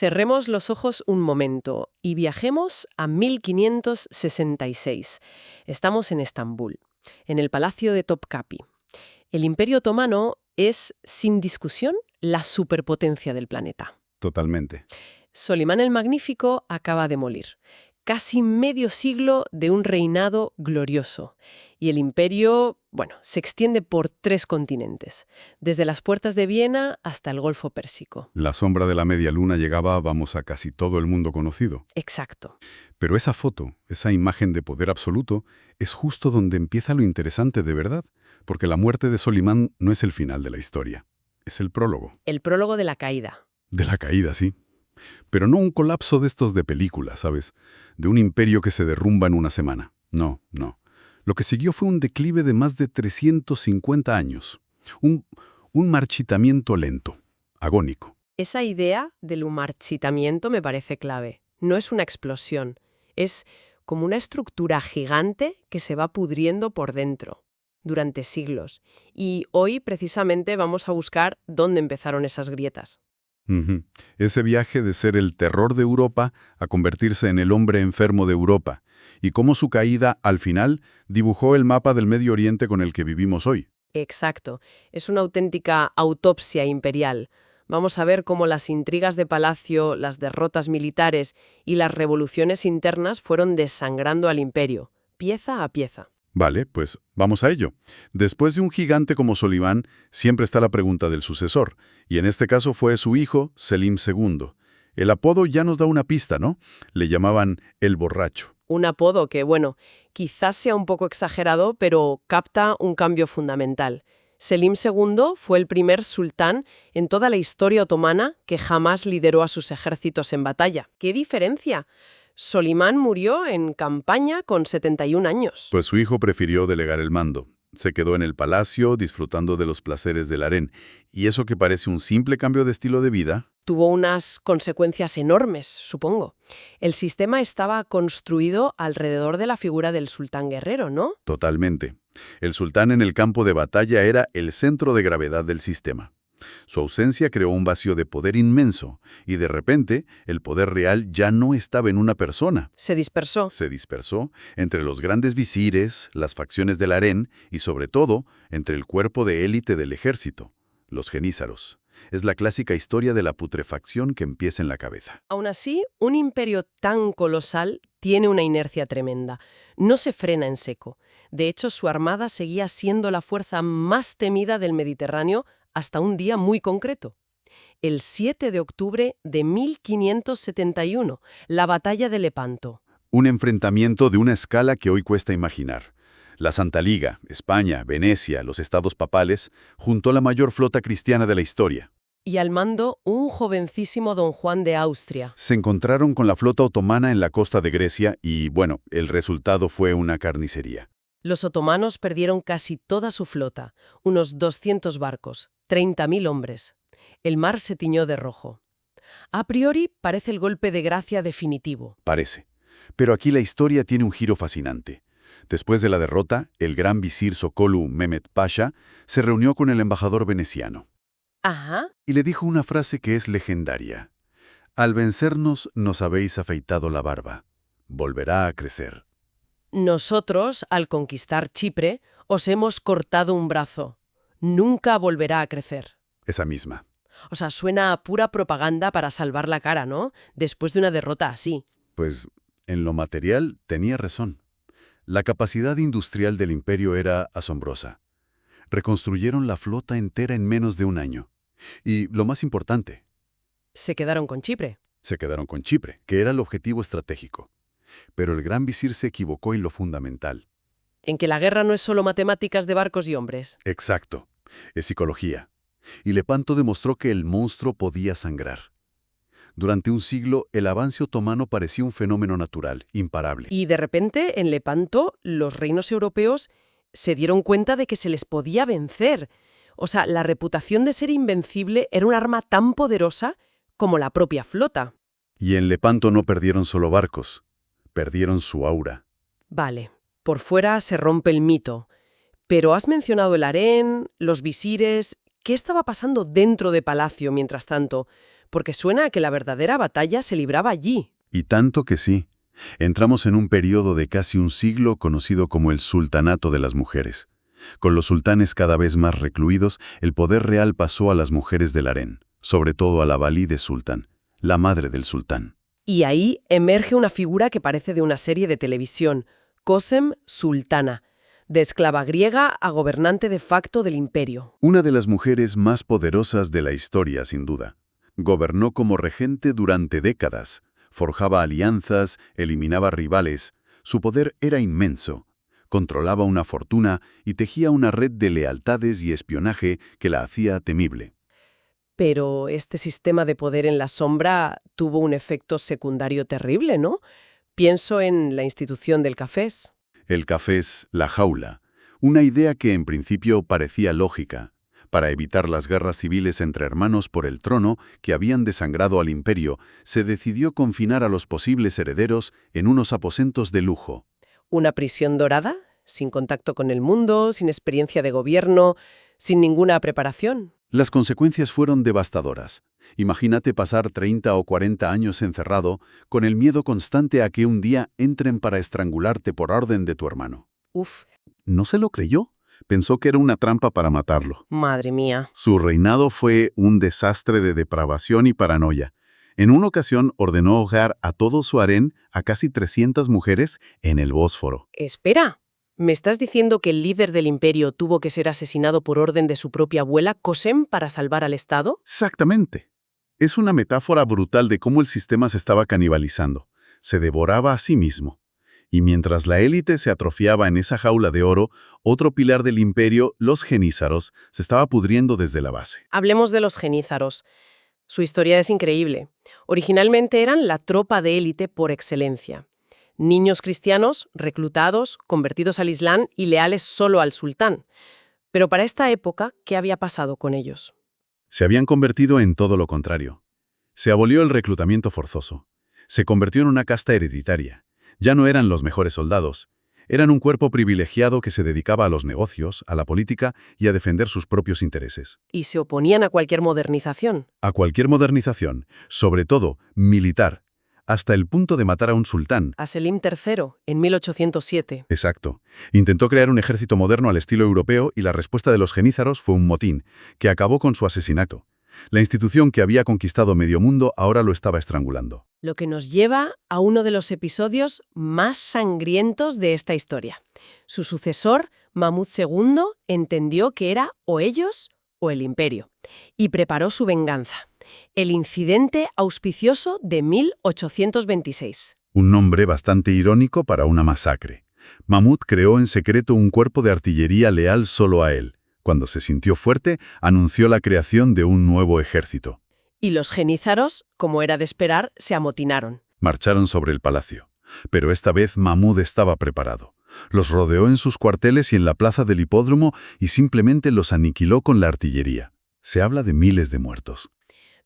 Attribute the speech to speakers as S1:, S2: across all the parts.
S1: Cerremos los ojos un momento y viajemos a 1566. Estamos en Estambul, en el Palacio de Topkapi. El Imperio Otomano es, sin discusión, la superpotencia del planeta.
S2: Totalmente.
S1: Solimán el Magnífico acaba de morir. Casi medio siglo de un reinado glorioso. Y el imperio, se extiende por 3 continentes, desde las puertas de Viena hasta el Golfo Pérsico.
S2: La sombra de la media luna llegaba, a casi todo el mundo conocido.
S1: Exacto.
S2: Pero esa foto, esa imagen de poder absoluto, es justo donde empieza lo interesante de verdad, porque la muerte de Solimán no es el final de la historia, es el prólogo.
S1: El prólogo de la caída.
S2: De la caída, sí. Pero no un colapso de estos de película, ¿sabes? De un imperio que se derrumba en una semana. No, no. Lo que siguió fue un declive de más de 350 años. Un marchitamiento lento, agónico.
S1: Esa idea del marchitamiento me parece clave. No es una explosión, es como una estructura gigante que se va pudriendo por dentro durante siglos. Y hoy, precisamente, vamos a buscar dónde empezaron esas grietas.
S2: Ujú. Ese viaje de ser el terror de Europa a convertirse en el hombre enfermo de Europa, y cómo su caída, al final, dibujó el mapa del Medio Oriente con el que vivimos hoy.
S1: Exacto. Es una auténtica autopsia imperial. Vamos a ver cómo las intrigas de palacio, las derrotas militares y las revoluciones internas fueron desangrando al imperio, pieza a pieza.
S2: Vale, pues vamos a ello. Después de un gigante como Solimán, siempre está la pregunta del sucesor, y en este caso fue su hijo, Selim II. El apodo ya nos da una pista, ¿no? Le llamaban el borracho.
S1: Un apodo que, quizás sea un poco exagerado, pero capta un cambio fundamental. Selim II fue el primer sultán en toda la historia otomana que jamás lideró a sus ejércitos en batalla. ¿Qué diferencia? Solimán murió en campaña con 71 años.
S2: Pues su hijo prefirió delegar el mando. Se quedó en el palacio disfrutando de los placeres del harén. Y eso que parece un simple cambio de estilo de vida...
S1: Tuvo unas consecuencias enormes, supongo. El sistema estaba construido alrededor de la figura del sultán guerrero, ¿no?
S2: Totalmente. El sultán en el campo de batalla era el centro de gravedad del sistema. Su ausencia creó un vacío de poder inmenso, y de repente el poder real ya no estaba en una persona.
S1: Se dispersó.
S2: Se dispersó entre los grandes visires, las facciones del harén y, sobre todo, entre el cuerpo de élite del ejército, los genízaros. Es la clásica historia de la putrefacción que empieza en la cabeza.
S1: Aún así, un imperio tan colosal tiene una inercia tremenda. No se frena en seco. De hecho, su armada seguía siendo la fuerza más temida del Mediterráneo hasta un día muy concreto. El 7 de octubre de 1571, la batalla de Lepanto.
S2: Un enfrentamiento de una escala que hoy cuesta imaginar. La Santa Liga, España, Venecia, los estados papales, juntó la mayor flota cristiana de la historia.
S1: Y al mando, un jovencísimo don Juan de Austria.
S2: Se encontraron con la flota otomana en la costa de Grecia y, el resultado fue una carnicería.
S1: Los otomanos perdieron casi toda su flota, unos 200 barcos, 30.000 hombres. El mar se tiñó de rojo. A priori, parece el golpe de gracia definitivo.
S2: Parece. Pero aquí la historia tiene un giro fascinante. Después de la derrota, el gran visir Sokolu Mehmet Pasha se reunió con el embajador veneciano.
S1: Ajá.
S2: Y le dijo una frase que es legendaria. Al vencernos nos habéis afeitado la barba. Volverá a crecer.
S1: Nosotros, al conquistar Chipre, os hemos cortado un brazo. Nunca volverá a crecer.
S2: Esa misma.
S1: O sea, suena a pura propaganda para salvar la cara, ¿no? Después de una derrota así.
S2: Pues, en lo material tenía razón. La capacidad industrial del imperio era asombrosa. Reconstruyeron la flota entera en menos de un año. Y lo más importante,
S1: Se quedaron con Chipre.
S2: se quedaron con Chipre, que era el objetivo estratégico. Pero el gran visir se equivocó en lo fundamental.
S1: En que la guerra no es solo matemáticas de barcos y hombres.
S2: Exacto. Es psicología. Y Lepanto demostró que el monstruo podía sangrar. Durante un siglo, el avance otomano parecía un fenómeno natural, imparable.
S1: Y de repente, en Lepanto, los reinos europeos se dieron cuenta de que se les podía vencer. O sea, la reputación de ser invencible era un arma tan poderosa como la propia flota.
S2: Y en Lepanto no perdieron solo barcos, perdieron su aura.
S1: Vale, por fuera se rompe el mito. Pero has mencionado el harén, los visires. ¿Qué estaba pasando dentro de Palacio mientras tanto? porque suena a que la verdadera batalla se libraba allí.
S2: Y tanto que sí. Entramos en un periodo de casi un siglo conocido como el Sultanato de las Mujeres. Con los sultanes cada vez más recluidos, el poder real pasó a las mujeres del harén, sobre todo a la valide sultán, la madre del sultán.
S1: Y ahí emerge una figura que parece de una serie de televisión, Kösem Sultana, de esclava griega a gobernante de facto del imperio.
S2: Una de las mujeres más poderosas de la historia, sin duda. Gobernó como regente durante décadas, forjaba alianzas, eliminaba rivales. Su poder era inmenso. Controlaba una fortuna y tejía una red de lealtades y espionaje que la hacía temible.
S1: Pero este sistema de poder en la sombra tuvo un efecto secundario terrible, ¿no? Pienso en la institución del cafés.
S2: El cafés, la jaula, una idea que en principio parecía lógica. Para evitar las guerras civiles entre hermanos por el trono que habían desangrado al imperio, se decidió confinar a los posibles herederos en unos aposentos de lujo.
S1: ¿Una prisión dorada? Sin contacto con el mundo, sin experiencia de gobierno, sin ninguna preparación.
S2: Las consecuencias fueron devastadoras. Imagínate pasar 30 o 40 años encerrado con el miedo constante a que un día entren para estrangularte por orden de tu hermano.
S1: Uf,
S2: ¿No se lo creyó? Pensó que era una trampa para matarlo.
S1: madre mía.
S2: Su reinado fue un desastre de depravación y paranoia. En una ocasión ordenó ahogar a todo su harén, a casi 300 mujeres, en el Bósforo.
S1: Espera, ¿me estás diciendo que el líder del imperio tuvo que ser asesinado por orden de su propia abuela, Kösem, para salvar al Estado?
S2: Exactamente. Es una metáfora brutal de cómo el sistema se estaba canibalizando. Se devoraba a sí mismo. Y mientras la élite se atrofiaba en esa jaula de oro, otro pilar del imperio, los genízaros, se estaba pudriendo desde la base.
S1: Hablemos de los genízaros. Su historia es increíble. Originalmente eran la tropa de élite por excelencia. Niños cristianos, reclutados, convertidos al Islam y leales solo al sultán. Pero para esta época, ¿qué había pasado con ellos?
S2: Se habían convertido en todo lo contrario. Se abolió el reclutamiento forzoso. Se convirtió en una casta hereditaria. Ya no eran los mejores soldados. Eran un cuerpo privilegiado que se dedicaba a los negocios, a la política y a defender sus propios intereses.
S1: Y se oponían a cualquier modernización.
S2: A cualquier modernización, sobre todo militar, hasta el punto de matar a un sultán.
S1: A Selim III, en 1807.
S2: Exacto. Intentó crear un ejército moderno al estilo europeo y la respuesta de los genízaros fue un motín, que acabó con su asesinato. La institución que había conquistado medio mundo ahora lo estaba estrangulando.
S1: Lo que nos lleva a uno de los episodios más sangrientos de esta historia. Su sucesor, Mahmud II, entendió que era o ellos o el imperio, y preparó su venganza. El incidente auspicioso de 1826.
S2: Un nombre bastante irónico para una masacre. Mahmud creó en secreto un cuerpo de artillería leal solo a él. Cuando se sintió fuerte, anunció la creación de un nuevo ejército.
S1: Y los genízaros, como era de esperar, se amotinaron.
S2: Marcharon sobre el palacio. Pero esta vez Mahmud estaba preparado. Los rodeó en sus cuarteles y en la plaza del hipódromo y simplemente los aniquiló con la artillería. Se habla de miles de muertos.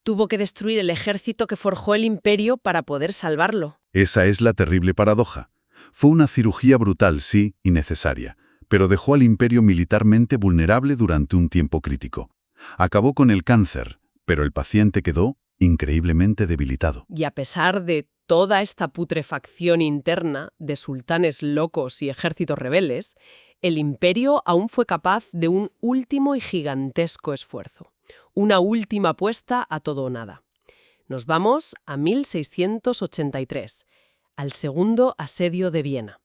S1: Tuvo que destruir el ejército que forjó el imperio para poder salvarlo.
S2: Esa es la terrible paradoja. Fue una cirugía brutal, sí, y necesaria, pero dejó al imperio militarmente vulnerable durante un tiempo crítico. Acabó con el cáncer, pero el paciente quedó increíblemente debilitado.
S1: Y a pesar de toda esta putrefacción interna de sultanes locos y ejércitos rebeldes, el imperio aún fue capaz de un último y gigantesco esfuerzo. Una última apuesta a todo o nada. Nos vamos a 1683, al segundo asedio de Viena.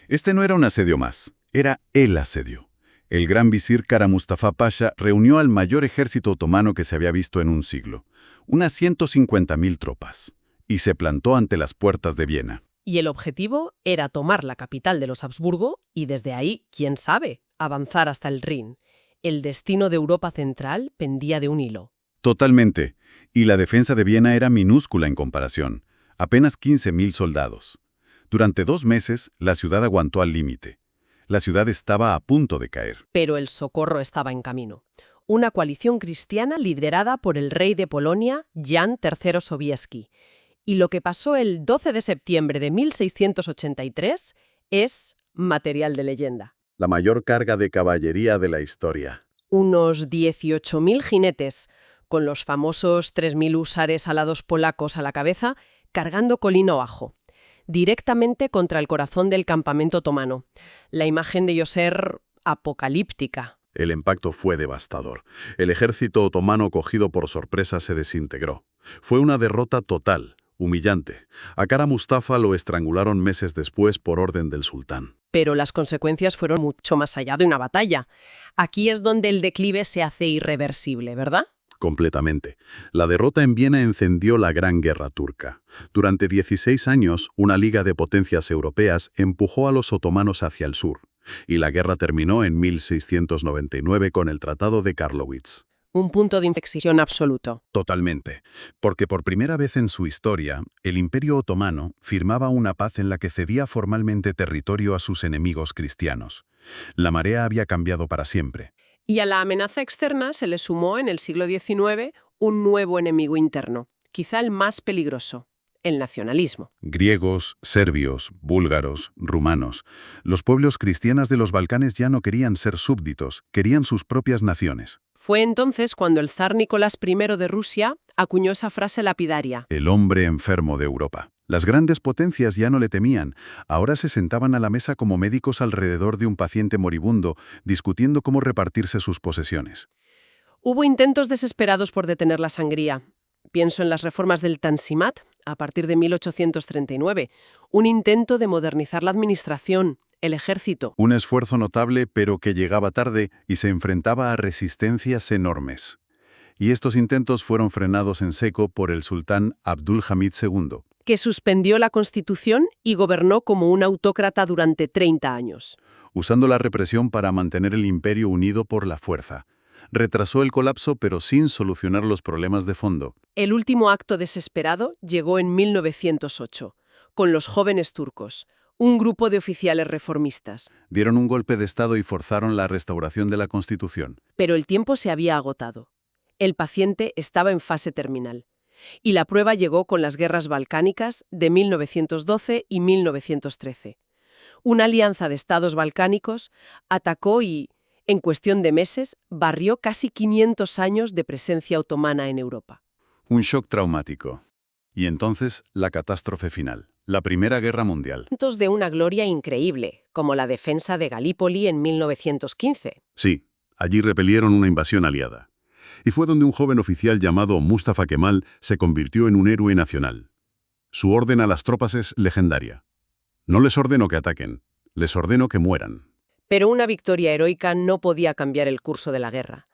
S2: Este no era un asedio más, era el asedio. El gran visir Kara Mustafa Pasha reunió al mayor ejército otomano que se había visto en un siglo, unas 150.000 tropas, y se plantó ante las puertas de Viena.
S1: Y el objetivo era tomar la capital de los Habsburgo y desde ahí, quién sabe, avanzar hasta el Rin. El destino de Europa Central pendía de un hilo.
S2: Totalmente. Y la defensa de Viena era minúscula en comparación. Apenas 15.000 soldados. Durante 2 meses, la ciudad aguantó al límite. La ciudad estaba a punto de caer.
S1: Pero el socorro estaba en camino. Una coalición cristiana liderada por el rey de Polonia, Jan III Sobieski. Y lo que pasó el 12 de septiembre de 1683 es material de leyenda.
S2: La mayor carga de caballería de la historia.
S1: Unos 18.000 jinetes, con los famosos 3.000 húsares alados polacos a la cabeza, cargando colina abajo, directamente contra el corazón del campamento otomano. La imagen debió ser apocalíptica.
S2: El impacto fue devastador. El ejército otomano cogido por sorpresa se desintegró. Fue una derrota total, humillante. A Kara Mustafa lo estrangularon meses después por orden del sultán.
S1: Pero las consecuencias fueron mucho más allá de una batalla. Aquí es donde el declive se hace irreversible, ¿verdad?
S2: Completamente. La derrota en Viena encendió la Gran Guerra Turca. Durante 16 años, una liga de potencias europeas empujó a los otomanos hacia el sur, y la guerra terminó en 1699 con el Tratado de Karlowitz.
S1: Un punto de inflexión absoluto.
S3: Totalmente, porque por primera vez en su historia, el Imperio Otomano firmaba una paz en la que cedía formalmente territorio a sus enemigos cristianos. La marea había cambiado para siempre.
S1: Y a la amenaza externa se le sumó en el siglo XIX un nuevo enemigo interno, quizá el más peligroso: el nacionalismo.
S3: Griegos, serbios, búlgaros, rumanos. Los pueblos cristianos de los Balcanes ya no querían ser súbditos, querían sus propias naciones.
S1: Fue entonces cuando el zar Nicolás I de Rusia acuñó esa frase lapidaria:
S3: El hombre enfermo de Europa. Las grandes potencias ya no le temían, ahora se sentaban a la mesa como médicos alrededor de un paciente moribundo, discutiendo cómo repartirse sus posesiones.
S1: Hubo intentos desesperados por detener la sangría. Pienso en las reformas del Tanzimat, a partir de 1839, un intento de modernizar la administración, el ejército.
S3: Un esfuerzo notable, pero que llegaba tarde y se enfrentaba a resistencias enormes. Y estos intentos fueron frenados en seco por el sultán Abdul-Hamid II.
S1: Que suspendió la Constitución y gobernó como un autócrata durante 30 años.
S3: Usando la represión para mantener el imperio unido por la fuerza. Retrasó el colapso, pero sin solucionar los problemas de fondo.
S1: El último acto desesperado llegó en 1908, con los jóvenes turcos, un grupo de oficiales reformistas.
S3: Dieron un golpe de Estado y forzaron la restauración de la Constitución.
S1: Pero el tiempo se había agotado. El paciente estaba en fase terminal. Y la prueba llegó con las guerras balcánicas de 1912 y 1913. Una alianza de estados balcánicos atacó y, en cuestión de meses, barrió casi 500 años de presencia otomana en Europa.
S3: Un shock traumático. Y entonces, la catástrofe final. La Primera Guerra Mundial.
S1: Momentos de una gloria increíble, como la defensa de Galípoli en 1915.
S2: Sí, allí repelieron una invasión aliada. Y fue donde un joven oficial llamado Mustafa Kemal se convirtió en un héroe nacional. Su orden a las tropas es legendaria. No les ordeno que ataquen, les ordeno que mueran.
S1: Pero una victoria heroica no podía cambiar el curso de la guerra.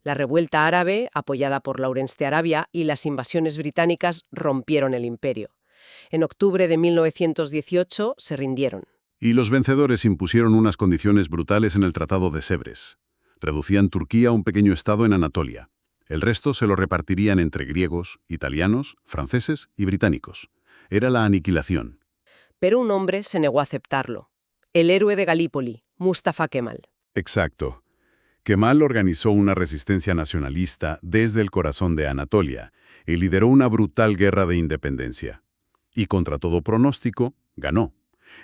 S1: La revuelta árabe, apoyada por Lawrence de Arabia, y las invasiones británicas rompieron el imperio. En octubre de 1918 se rindieron.
S2: Y los vencedores impusieron unas condiciones brutales en el Tratado de Sèvres. Reducían Turquía a un pequeño estado en Anatolia. El resto se lo repartirían entre griegos, italianos, franceses y británicos. Era la aniquilación.
S1: Pero un hombre se negó a aceptarlo. El héroe de Galípoli, Mustafa Kemal.
S2: Exacto. Kemal organizó una resistencia nacionalista desde el corazón de Anatolia y lideró una brutal guerra de independencia. Y contra todo pronóstico, ganó.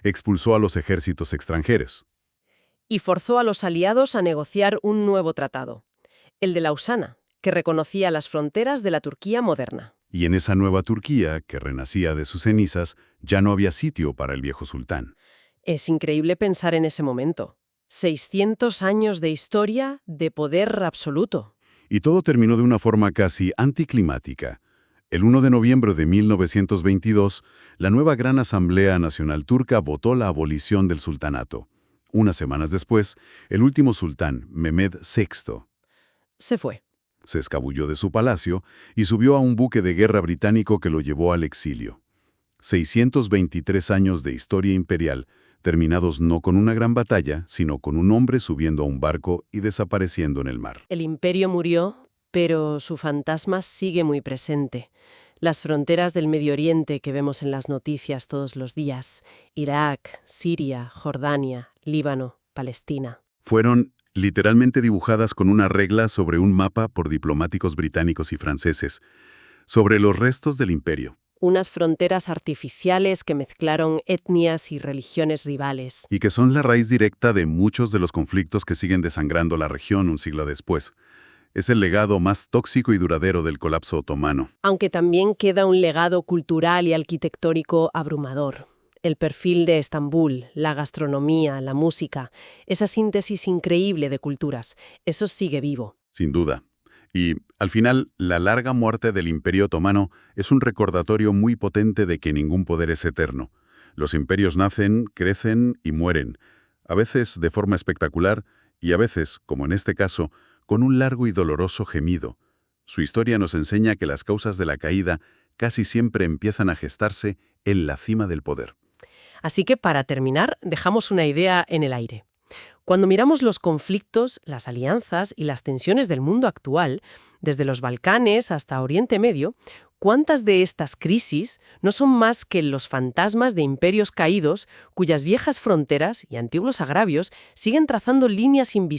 S2: Expulsó a los ejércitos extranjeros.
S1: Y forzó a los aliados a negociar un nuevo tratado, el de Lausana, que reconocía las fronteras de la Turquía moderna.
S2: Y en esa nueva Turquía, que renacía de sus cenizas, ya no había sitio para el viejo sultán.
S1: Es increíble pensar en ese momento. 600 años de historia, de poder absoluto.
S2: Y todo terminó de una forma casi anticlimática. El 1 de noviembre de 1922, la nueva Gran Asamblea Nacional Turca votó la abolición del sultanato. Unas semanas después, el último sultán, Mehmed VI,
S1: Se fue.
S2: se escabulló de su palacio y subió a un buque de guerra británico que lo llevó al exilio. 623 años de historia imperial, terminados no con una gran batalla, sino con un hombre subiendo a un barco y desapareciendo en el mar.
S1: El imperio murió, pero su fantasma sigue muy presente. Las fronteras del Medio Oriente que vemos en las noticias todos los días: Irak, Siria, Jordania, Líbano, Palestina.
S2: Fueron literalmente dibujadas con una regla sobre un mapa por diplomáticos británicos y franceses, sobre los restos del imperio.
S1: Unas fronteras artificiales que mezclaron etnias y religiones rivales.
S2: Y que son la raíz directa de muchos de los conflictos que siguen desangrando la región un siglo después. Es el legado más tóxico y duradero del colapso otomano.
S1: Aunque también queda un legado cultural y arquitectónico abrumador. El perfil de Estambul, la gastronomía, la música, esa síntesis increíble de culturas, eso sigue vivo.
S2: Sin duda. Y, al final, la larga muerte del Imperio Otomano es un recordatorio muy potente de que ningún poder es eterno. Los imperios nacen, crecen y mueren, a veces de forma espectacular y a veces, como en este caso, con un largo y doloroso gemido. Su historia nos enseña que las causas de la caída casi siempre empiezan a gestarse en la cima del poder.
S1: Así que, para terminar, dejamos una idea en el aire. Cuando miramos los conflictos, las alianzas y las tensiones del mundo actual, desde los Balcanes hasta Oriente Medio, ¿cuántas de estas crisis no son más que los fantasmas de imperios caídos cuyas viejas fronteras y antiguos agravios siguen trazando líneas invisibles